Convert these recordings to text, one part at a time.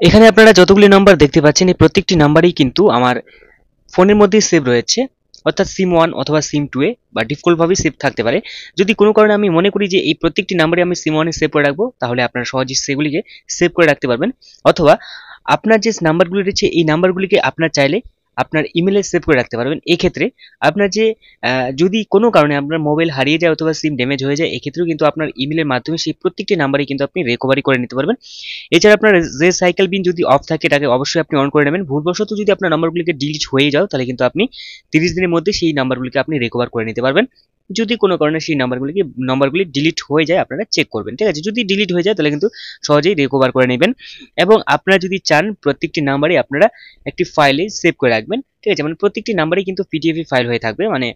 এখানে আপনারা যতগুলি নাম্বার দেখতে পাচ্ছেন এই প্রত্যেকটি নাম্বারই কিন্তু আমার ফোনের মধ্যেই সেভ রয়েছে, অর্থাৎ সিম 1 অথবা সিম 2 এ বা ডিফল্টভাবেই সেভ থাকতে পারে। যদি কোনো কারণে আমি মনে করি যে এই প্রত্যেকটি নাম্বারে আমি সিম 1 এ সেভ করে রাখবো, তাহলে আপনারা সহজেই সেগুলিকে সেভ করে রাখতে পারবেন। অথবা আপনার যে নাম্বারগুলি রয়েছে এই নাম্বারগুলিকে আপনার চাইলে আপনার ইমেলে সেভ করে রাখতে পারবেন। এক্ষেত্রে আপনার যে যদি কোনো কারণে আপনার মোবাইল হারিয়ে যায় অথবা সিম ড্যামেজ হয়ে যায়, এক্ষেত্রেও কিন্তু আপনার ইমেলের মাধ্যমে সেই প্রত্যেকটি নাম্বারই কিন্তু আপনি রিকভারি করে নিতে পারবেন। এছাড়া আপনার যে সাইকেল বিন যদি অফ থাকে এটাকে অবশ্যই আপনি অন করে নেবেন। ভুলবশত যদি আপনার নাম্বারগুলিকে ডিলিট হয়ে যাও, তাহলে কিন্তু আপনি 30 দিনের মধ্যে সেই নাম্বারগুলিকে আপনি রিকভার করে নিতে পারবেন। যদি কোনো কারণে সেই নাম্বারগুলি ডিলিট হয়ে যায়, আপনারা চেক করবেন, ঠিক আছে? যদি ডিলিট হয়ে যায় তাহলে কিন্তু সহজেই রিকভার করে নেবেন। এবং আপনারা যদি চান প্রত্যেকটি নাম্বারই আপনারা একটি ফাইলে সেভ করে রাখবেন, ঠিক আছে? মানে প্রত্যেকটি নাম্বারই কিন্তু পিডিএফ ফাইল হয়ে থাকবে। মানে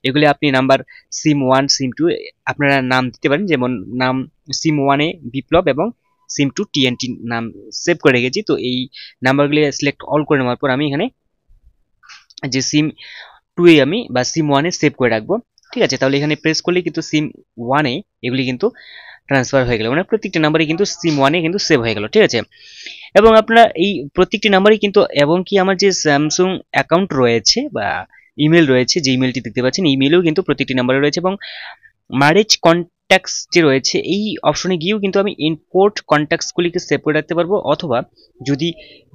এগুলি আপনি নাম্বার সিম 1 সিম 2 আপনারা নাম দিতে পারেন, যেমন নাম সিম 1 এ বিপ্লব এবং সিম 2 টিএনটি নাম সেভ করে রেখেছি। তো এই নাম্বারগুলি সিলেক্ট অল করে নেওয়ার পর আমি এখানে যে সিম 2 এ আমি বা সিম 1 এ সেভ করে রাখবো, ঠিক আছে? তাহলে এখানে প্রেস করলে কিন্তু সিম 1 এ এগুলি কিন্তু ট্রান্সফার হয়ে গেল, মানে প্রত্যেকটি নাম্বারই কিন্তু সিম 1 এ কিন্তু সেভ হয়ে গেল, ঠিক আছে? এবং আপনারা এই প্রত্যেকটি নাম্বারই কিন্তু, এবং কি আমার যে স্যামসুং অ্যাকাউন্ট রয়েছে বা ইমেল রয়েছে, যে ইমেলটি দেখতে পাচ্ছেন ইমেলেও কিন্তু প্রত্যেকটি নাম্বারে রয়েছে। এবং ম্যারেজ কন্ট্যাক্টস যে রয়েছে এই অপশনে গিয়েও কিন্তু আমি ইম্পোর্ট কন্ট্যাক্টসগুলিকে সেভ করে রাখতে পারবো। অথবা যদি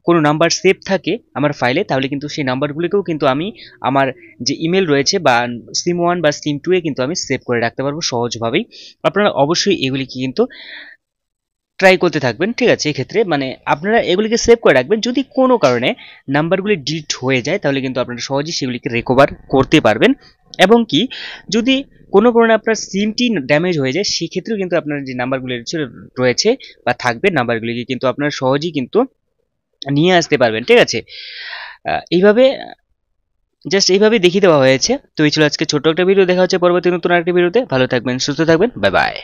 কোনো নাম্বার সেভ থাকে আমার ফাইলে, তাহলে কিন্তু সেই নাম্বারগুলিকেও কিন্তু আমি আমার যে ইমেল রয়েছে বা সিম 1 বা সিম 2 এ কিন্তু আমি সেভ করে রাখতে পারবো সহজভাবেই। আপনারা অবশ্যই এগুলিকে কিন্তু ট্রাই করতে থাকবেন, ঠিক আছে? এক্ষেত্রে মানে আপনারা এগুলিকে সেভ করে রাখবেন। যদি কোনো কারণে নাম্বারগুলি ডিলিট হয়ে যায়, তাহলে কিন্তু আপনারা সহজেই সেগুলিকে রিকভার করতে পারবেন। এবং কি যদি কোনো কারণে আপনার সিমটি ড্যামেজ হয়ে যায়, সেক্ষেত্রেও কিন্তু আপনার যে নাম্বারগুলি রয়েছে বা থাকবে, নাম্বারগুলিকে কিন্তু আপনারা সহজেই কিন্তু নিয়ে আসতে পারবেন, ঠিক আছে? এইভাবে জাস্ট এইভাবে দেখিয়ে দেওয়া হয়েছে। তো এই ছিল আজকে ছোট্ট একটা ভিডিও। দেখা হচ্ছে পরবর্তী নতুন আরেকটি ভিডিওতে। ভালো থাকবেন, সুস্থ থাকবেন, বাই বাই।